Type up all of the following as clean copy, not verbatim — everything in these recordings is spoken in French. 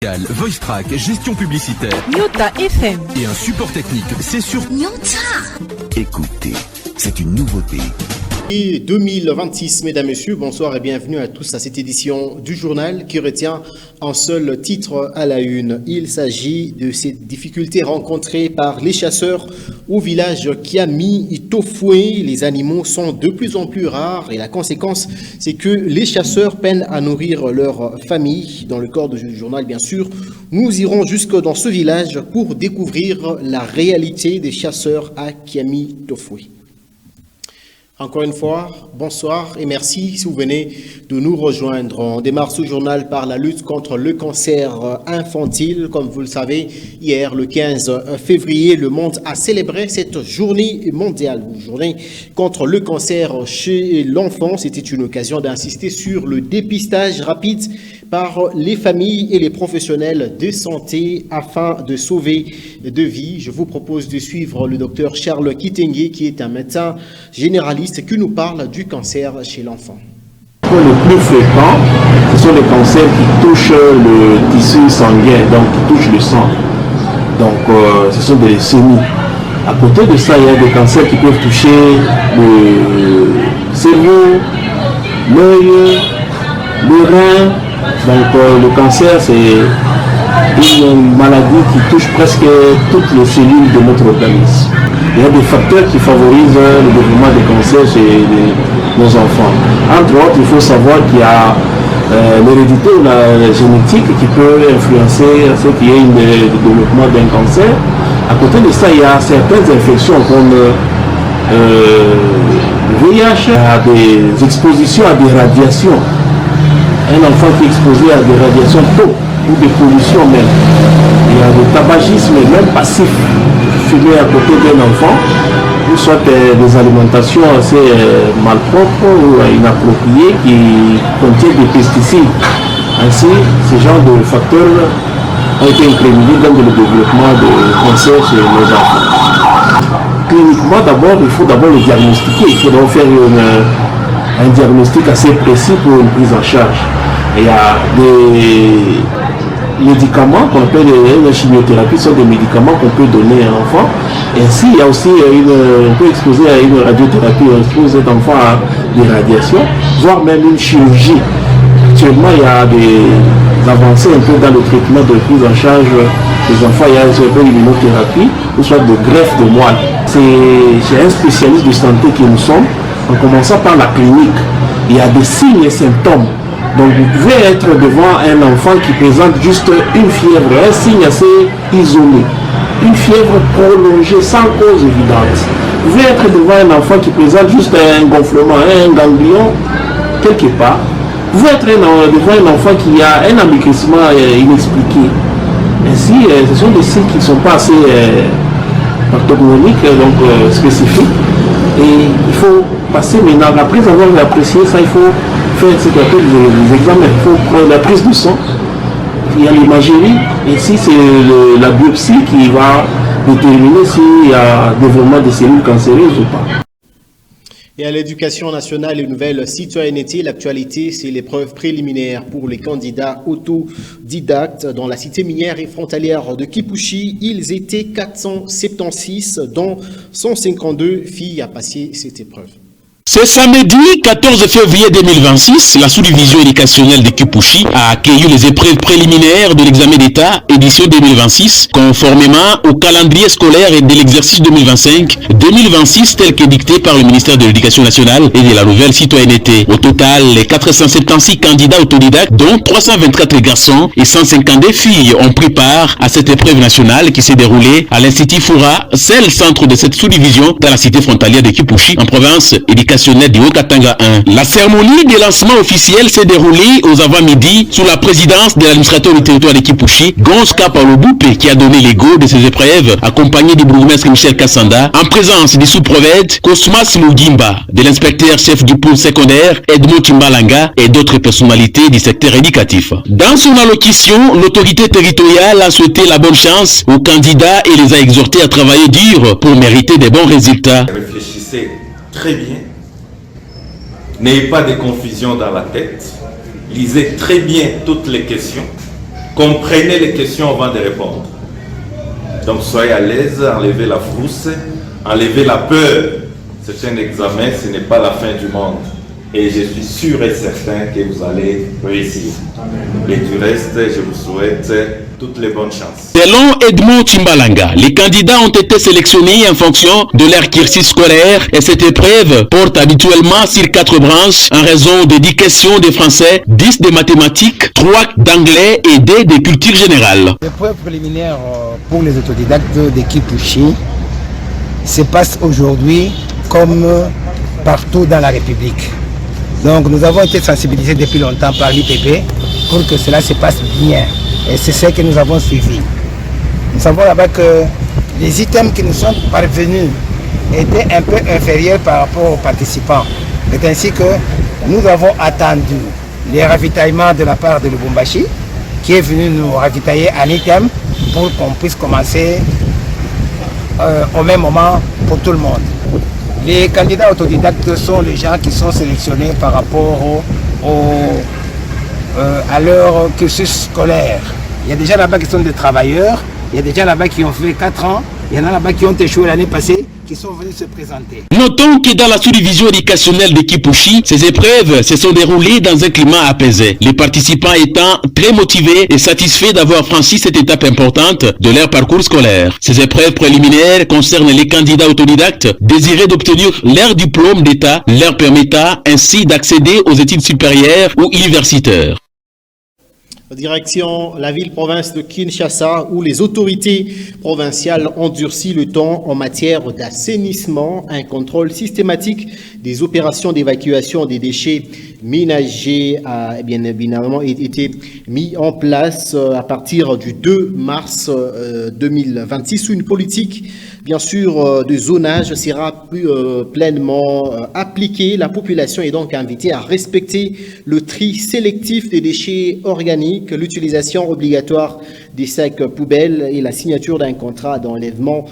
Voice Track, gestion publicitaire. Nyota FM. Et un support technique, c'est sur Nyota. Écoutez, c'est une nouveauté. Et 2026, mesdames, messieurs, bonsoir et bienvenue à tous à cette édition du journal qui retient un seul titre à la une. Il s'agit de ces difficultés rencontrées par les chasseurs au village Kiami Tofoué. Les animaux sont de plus en plus rares et la conséquence, c'est que les chasseurs peinent à nourrir leur famille. Dans le corps du journal, bien sûr, nous irons jusque dans ce village pour découvrir la réalité des chasseurs à Kiami Tofoué. Encore une fois, bonsoir et merci si vous venez de nous rejoindre. On démarre ce journal par la lutte contre le cancer infantile. Comme vous le savez, hier, le 15 février, le monde a célébré cette journée mondiale, journée contre le cancer chez l'enfant. C'était une occasion d'insister sur le dépistage rapide par les familles et les professionnels de santé afin de sauver de vies. Je vous propose de suivre le docteur Charles Kitenge, qui est un médecin généraliste qui nous parle du cancer chez l'enfant. Le plus fréquent, ce sont les cancers qui touchent le tissu sanguin, donc qui touchent le sang. Donc ce sont des leucémies. À côté de ça, il y a des cancers qui peuvent toucher le cerveau, l'œil, le rein. Donc le cancer, c'est une maladie qui touche presque toutes les cellules de notre organisme. Il y a des facteurs qui favorisent le développement des cancers chez nos enfants. Entre autres, il faut savoir qu'il y a l'hérédité ou la génétique qui peut influencer ce qui est le développement d'un cancer. À côté de ça, il y a certaines infections comme le VIH, à des expositions à des radiations. Un enfant qui est exposé à des radiations tôt ou des pollutions même. Il y a le tabagisme même passif, fumer à côté d'un enfant, ou soit des alimentations assez malpropres ou inappropriées qui contiennent des pesticides. Ainsi, ce genre de facteurs ont été incriminés dans le développement de cancer chez nos enfants. Cliniquement, d'abord, il faut d'abord le diagnostiquer. Il faudra faire un diagnostic assez précis pour une prise en charge. Il y a des médicaments qu'on appelle la chimiothérapie, ce sont des médicaments qu'on peut donner à un enfant. Et ainsi, il y a aussi on peut exposer à une radiothérapie, on expose cet enfant à des radiations, voire même une chirurgie. Actuellement, il y a des avancées un peu dans le traitement de prise en charge des enfants. Il y a ce qu'on appelle l'immunothérapie, ou soit de greffe de moelle. C'est un spécialiste de santé que nous sommes, en commençant par la clinique. Il y a des signes et symptômes. Donc vous pouvez être devant un enfant qui présente juste une fièvre, un signe assez isolé, une fièvre prolongée sans cause évidente. Vous pouvez être devant un enfant qui présente juste un gonflement, un ganglion quelque part. Vous pouvez être devant un enfant qui a un amaigrissement inexpliqué. Ainsi, ce sont des signes qui ne sont pas assez pathognomoniques, donc spécifiques. Et il faut passer maintenant, après avoir apprécié ça, il faut faire ce qu'on appelle les examens. Il faut prendre la prise de sang, il y a l'imagerie, et si c'est la biopsie qui va déterminer s'il y a développement des cellules cancéreuses ou pas. Et à l'éducation nationale et nouvelle citoyenneté, l'actualité, c'est l'épreuve préliminaire pour les candidats autodidactes dans la cité minière et frontalière de Kipushi. Ils étaient 476, dont 152 filles à passer cette épreuve. Ce samedi 14 février 2026, la sous-division éducationnelle de Kipushi a accueilli les épreuves préliminaires de l'examen d'État édition 2026, conformément au calendrier scolaire et de l'exercice 2025-2026 tel qu'édicté par le ministère de l'Éducation nationale et de la nouvelle citoyenneté. Au total, les 476 candidats autodidactes, dont 324 garçons et 152 filles, ont pris part à cette épreuve nationale qui s'est déroulée à l'Institut Foura, seul centre de cette sous-division dans la cité frontalière de Kipushi, en province éducationnelle du Haut-Katanga 1. La cérémonie de lancement officiel s'est déroulée aux avant-midi sous la présidence de l'administrateur du territoire de Kipushi, Gonska Paolo-Boupé, qui a donné les go de ces épreuves, accompagné du bourgmestre Michel Kassanda, en présence du sous-prophète Cosmas Mugimba, de l'inspecteur chef du pôle secondaire Edmond Chimbalanga et d'autres personnalités du secteur éducatif. Dans son allocution, l'autorité territoriale a souhaité la bonne chance aux candidats et les a exhortés à travailler dur pour mériter des bons résultats. Réfléchissez très bien. N'ayez pas de confusion dans la tête. Lisez très bien toutes les questions. comprenez les questions avant de répondre. Donc soyez à l'aise, enlevez la frousse, enlevez la peur. C'est un examen, ce n'est pas la fin du monde. Et je suis sûr et certain que vous allez réussir. Et du reste, je vous souhaite toutes les bonnes chances. Selon Edmond Chimbalanga, les candidats ont été sélectionnés en fonction de leur cursus scolaire et cette épreuve porte habituellement sur 4 branches en raison de 10 questions de français, 10 de mathématiques, 3 d'anglais et 2 de culture générale. L'épreuve préliminaire pour les autodidactes de Kipouchi se passe aujourd'hui comme partout dans la République. Donc nous avons été sensibilisés depuis longtemps par l'IPP pour que cela se passe bien. Et c'est ce que nous avons suivi. Nous savons là-bas que les items qui nous sont parvenus étaient un peu inférieurs par rapport aux participants. C'est ainsi que nous avons attendu les ravitaillements de la part de Lubumbashi, qui est venu nous ravitailler en item pour qu'on puisse commencer au même moment pour tout le monde. Les candidats autodidactes sont les gens qui sont sélectionnés par rapport à leur cursus scolaire. Il y a des gens là-bas qui sont des travailleurs, il y a des gens là-bas qui ont fait 4 ans, il y en a là-bas qui ont échoué l'année passée, qui sont venus se présenter. Notons que dans la sous-division éducationnelle de Kipouchi, ces épreuves se sont déroulées dans un climat apaisé. Les participants étant très motivés et satisfaits d'avoir franchi cette étape importante de leur parcours scolaire. Ces épreuves préliminaires concernent les candidats autodidactes désirés d'obtenir leur diplôme d'État, leur permettant ainsi d'accéder aux études supérieures ou universitaires. Direction la ville-province de Kinshasa où les autorités provinciales ont durci le ton en matière d'assainissement. Un contrôle systématique des opérations d'évacuation des déchets ménagers a bien évidemment été mis en place à partir du 2 mars 2026 où une politique bien sûr de zonage sera pleinement appliquée. La population est donc invitée à respecter le tri sélectif des déchets organiques, l'utilisation obligatoire des sacs poubelles et la signature d'un contrat d'enlèvement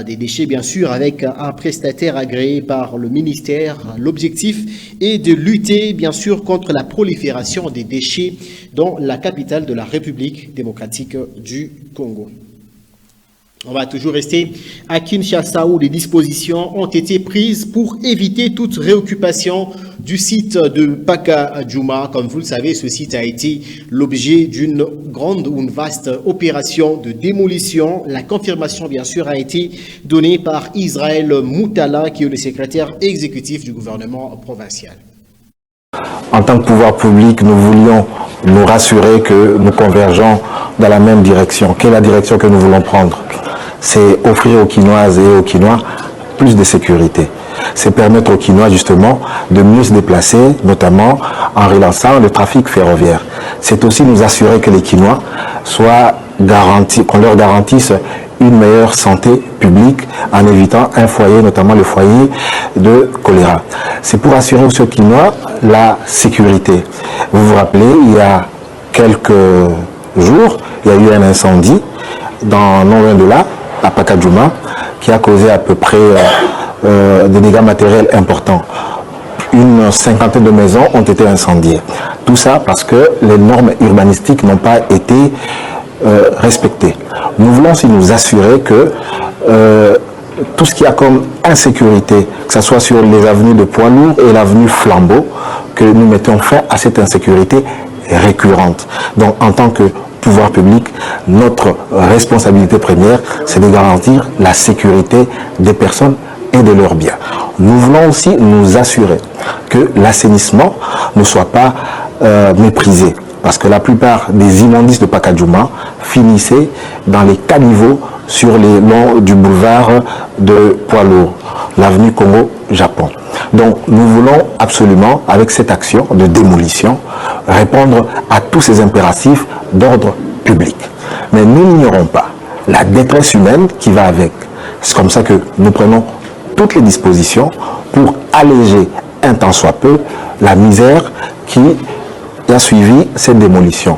des déchets, bien sûr, avec un prestataire agréé par le ministère. L'objectif est de lutter, bien sûr, contre la prolifération des déchets dans la capitale de la République démocratique du Congo. On va toujours rester à Kinshasa où des dispositions ont été prises pour éviter toute réoccupation du site de Paka-Djouma. Comme vous le savez, ce site a été l'objet d'une grande ou une vaste opération de démolition. La confirmation, bien sûr, a été donnée par Israël Moutala, qui est le secrétaire exécutif du gouvernement provincial. En tant que pouvoir public, nous voulions nous rassurer que nous convergeons dans la même direction. Quelle est la direction que nous voulons prendre? C'est offrir aux Kinoises et aux Kinois plus de sécurité. C'est permettre aux Kinois justement de mieux se déplacer, notamment en relançant le trafic ferroviaire. C'est aussi nous assurer que les Kinois soient garantis, qu'on leur garantisse une meilleure santé publique en évitant un foyer, notamment le foyer de choléra. C'est pour assurer aux Kinois la sécurité. Vous vous rappelez, il y a quelques jours, il y a eu un incendie non loin de là, à Paka-Djouma, qui a causé à peu près des dégâts matériels importants. Une cinquantaine de maisons ont été incendiées. Tout ça parce que les normes urbanistiques n'ont pas été respectées. Nous voulons aussi nous assurer que tout ce qu'il y a comme insécurité, que ce soit sur les avenues de poids lourds et l'avenue Flambeau, que nous mettons fin à cette insécurité récurrente. Donc en tant que pouvoir public, notre responsabilité première, c'est de garantir la sécurité des personnes et de leurs biens. Nous voulons aussi nous assurer que l'assainissement ne soit pas méprisé, parce que la plupart des immondices de Paka-Djouma finissaient dans les caniveaux sur les longs du boulevard de poids lourds, l'avenue Congo-Japon. Donc nous voulons absolument, avec cette action de démolition, répondre à tous ces impératifs d'ordre public. Mais nous n'ignorons pas la détresse humaine qui va avec. C'est comme ça que nous prenons toutes les dispositions pour alléger un tant soit peu la misère qui a suivi cette démolition.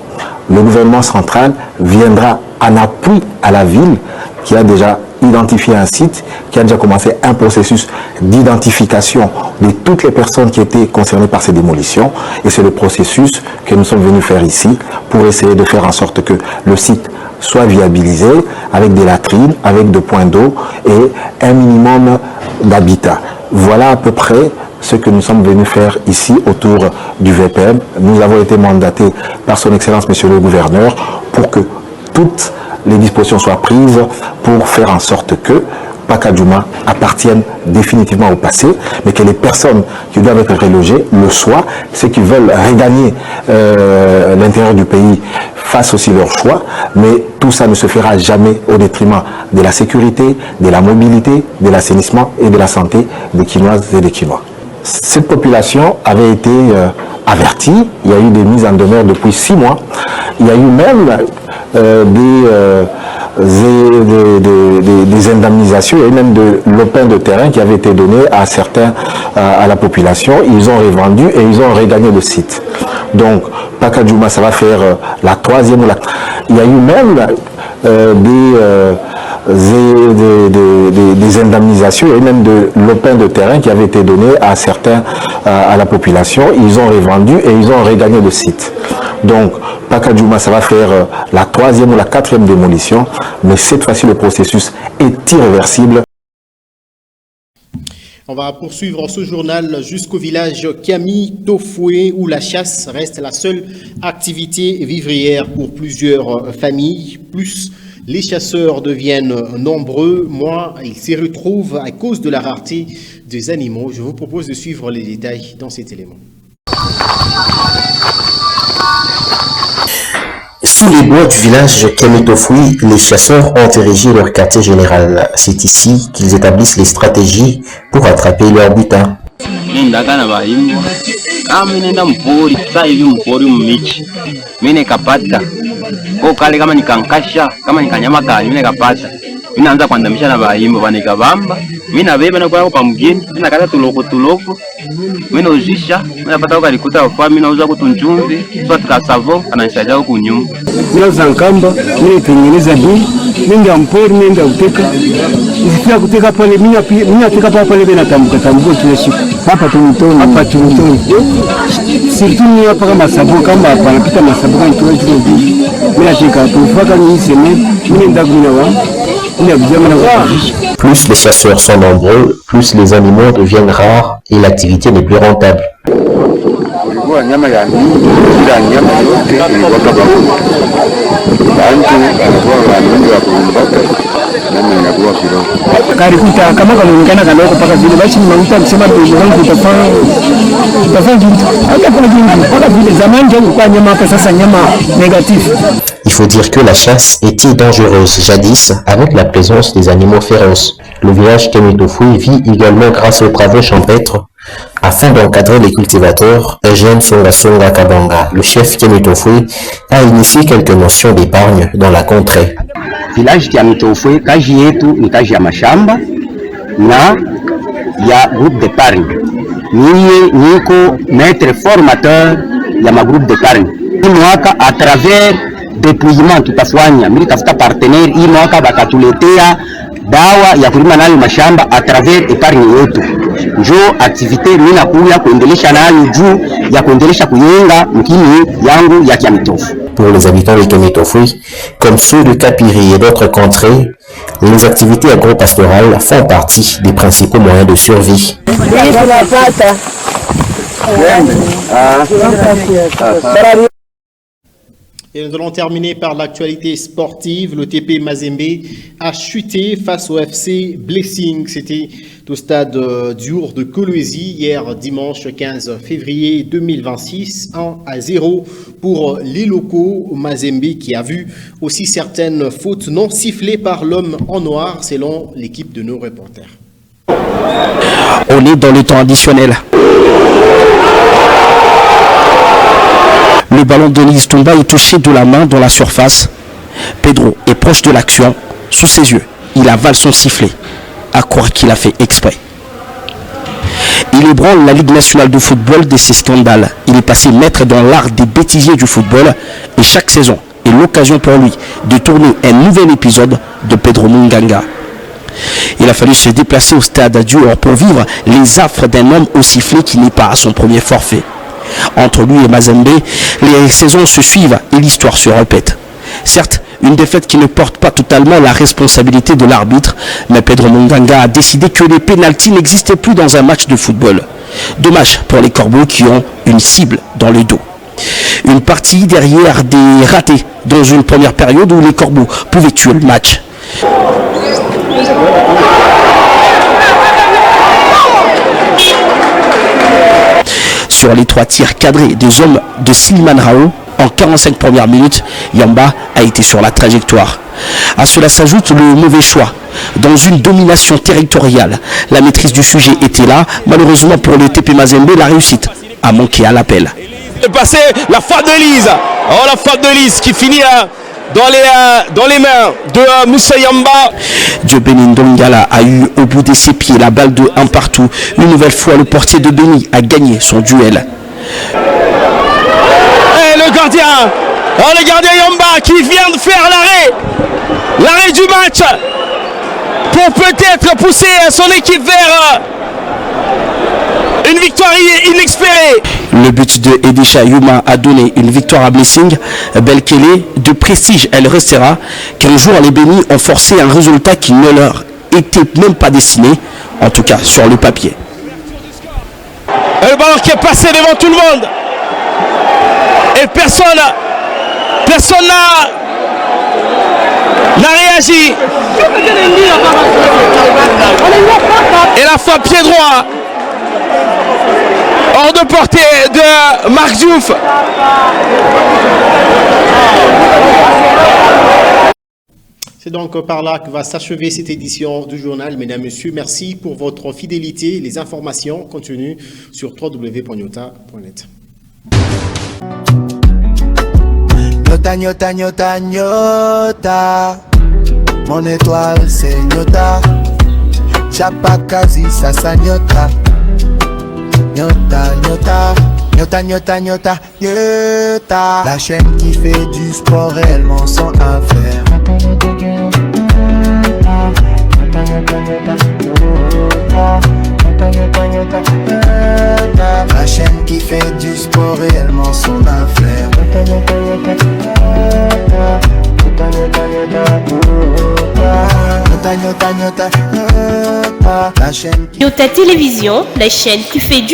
Le gouvernement central viendra en appui à la ville qui a déjà identifié un site, qui a déjà commencé un processus d'identification de toutes les personnes qui étaient concernées par ces démolitions. Et c'est le processus que nous sommes venus faire ici pour essayer de faire en sorte que le site soit viabilisé avec des latrines, avec des points d'eau et un minimum d'habitat. Voilà à peu près ce que nous sommes venus faire ici autour du VPM. Nous avons été mandatés par son Excellence Monsieur le Gouverneur pour que toutes les dispositions soient prises pour faire en sorte que Pacadjouma appartienne définitivement au passé, mais que les personnes qui doivent être relogées le soient, ceux qui veulent regagner l'intérieur du pays fassent aussi leur choix, mais tout ça ne se fera jamais au détriment de la sécurité, de la mobilité, de l'assainissement et de la santé des Quinoises et des Quinois. Cette population avait été avertie, il y a eu des mises en demeure depuis 6 mois, il y a eu même des indemnisations et même de lopin de terrain qui avait été donné à certains, à la population. Ils ont revendu et ils ont regagné le site. Donc, Pacadjouma, ça va faire la 3e ou la... Il y a eu même des indemnisations et même de lopin de terrain qui avait été donné à certains, à la population. Ils ont revendu et ils ont regagné le site. Donc, Pacadjouma, ça va faire la 3e ou la 4e démolition, mais cette fois-ci, le processus est irréversible. On va poursuivre ce journal jusqu'au village Kiami Tofoué où la chasse reste la seule activité vivrière pour plusieurs familles. Plus les chasseurs deviennent nombreux, moins ils s'y retrouvent à cause de la rareté des animaux. Je vous propose de suivre les détails dans cet élément. Sous les bois du village Kiamitofoui, les chasseurs ont érigé leur quartier général. C'est ici qu'ils établissent les stratégies pour attraper leur butin. Minaanza kuandamisha na baimbo banikabamba mina bebe na kwa mgeni mina kata tuloko mina uzisha mina pata ukalikuta kwa mina uza kutunjumvi sio tukasavo ananisaidia huku nyumba mina zankamba mina tengeneza dini minga mpori minga uteka ifika kuteka pale mina teka pale bena tambuka kila siku hapa tumtoni sirtu ni hapa kama sabo kama panapita masabo kwa nitoa mina teka tufaka ni semaine mina ndaku mina wa. Plus les chasseurs sont nombreux, plus les animaux deviennent rares et l'activité n'est plus rentable. Il faut dire que la chasse était dangereuse jadis avec la présence des animaux féroces. Le village Kiamitofoui vit également grâce aux travaux champêtres. Afin d'encadrer les cultivateurs, Eugène Songa Kabanga, le chef Kiamitofoui, a initié quelques notions d'épargne dans la contrée. Village Kiamitofoui, kaji yetu ni kaji ya mashamba na ya groupe d'épargne. Niye niko maître formateur ya ma groupe d'épargne. Hii mwaka à travers dépouillement tutafanya, mimi tafuta partenaire hii mwaka bakatuletea dawa ya kulima nayo mashamba à travers épargne yetu. Njo activité mimi nakuya kuendelesha nayo juu ya kuendelesha kuyenga mkini yangu ya Kiamitofoui. Pour les habitants de Kiamitofoui, comme ceux de Kapiri et d'autres contrées, les activités agro-pastorales font partie des principaux moyens de survie. Et nous allons terminer par l'actualité sportive. Le TP Mazembe a chuté face au FC Blessing. C'était au stade d'Ur de Kolwezi hier dimanche 15 février 2026. 1-0 pour les locaux. Mazembe qui a vu aussi certaines fautes non sifflées par l'homme en noir selon l'équipe de nos reporters. On est dans le temps additionnel. Le ballon de Denis Tumba est touché de la main dans la surface. Pedro est proche de l'action. Sous ses yeux, il avale son sifflet. À croire qu'il a fait exprès. Il ébranle la Ligue nationale de football de ses scandales. Il est passé maître dans l'art des bêtisiers du football. Et chaque saison, il l'occasion pour lui de tourner un nouvel épisode de Pedro Munganga. Il a fallu se déplacer au stade Dior pour vivre les affres d'un homme au sifflet qui n'est pas à son premier forfait. Entre lui et Mazembe, les saisons se suivent et l'histoire se répète. Certes, une défaite qui ne porte pas totalement la responsabilité de l'arbitre, mais Pedro Munganga a décidé que les pénaltys n'existaient plus dans un match de football. Dommage pour les Corbeaux qui ont une cible dans le dos. Une partie derrière des ratés dans une première période où les Corbeaux pouvaient tuer le match. Sur les 3 tirs cadrés des hommes de Slimane Rao, en 45 premières minutes, Yamba a été sur la trajectoire. À cela s'ajoute le mauvais choix. Dans une domination territoriale, la maîtrise du sujet était là. Malheureusement pour le TP Mazembe, la réussite a manqué à l'appel. Passer la frappe de Lise. Oh, la frappe de Lise qui finit dans les mains de Moussa Yamba. Diobeni Ndongala a eu au bout de ses pieds la balle de 1 partout. Une nouvelle fois, le portier de Beni a gagné son duel. Et le gardien Yamba qui vient de faire l'arrêt du match pour peut-être pousser son équipe vers une victoire inespérée. Le but de Edisha Yuma a donné une victoire à Blessing. Belkele, de prestige, elle restera. Qu'un jour, les Bénis ont forcé un résultat qui ne leur était même pas destiné, en tout cas sur le papier. Et le ballon qui est passé devant tout le monde. Et personne n'a réagi. Et la frappe pied droit. Hors de portée de Marc Diouf. C'est donc par là que va s'achever cette édition du journal. Mesdames, Messieurs, merci pour votre fidélité. Les informations continuent sur www.nyota.net. Nyota, nyota, nyota, nyota. Mon étoile, c'est Nyota. Chapakazi, sasa Nyota. Nyota, Nyota. Nyota, Nyota, Nyota, Nyota. La chaîne qui fait du sport réellement sans affaire. La chaîne qui fait du sport réellement son affaire. Nyota Télévision, la chaîne qui fait du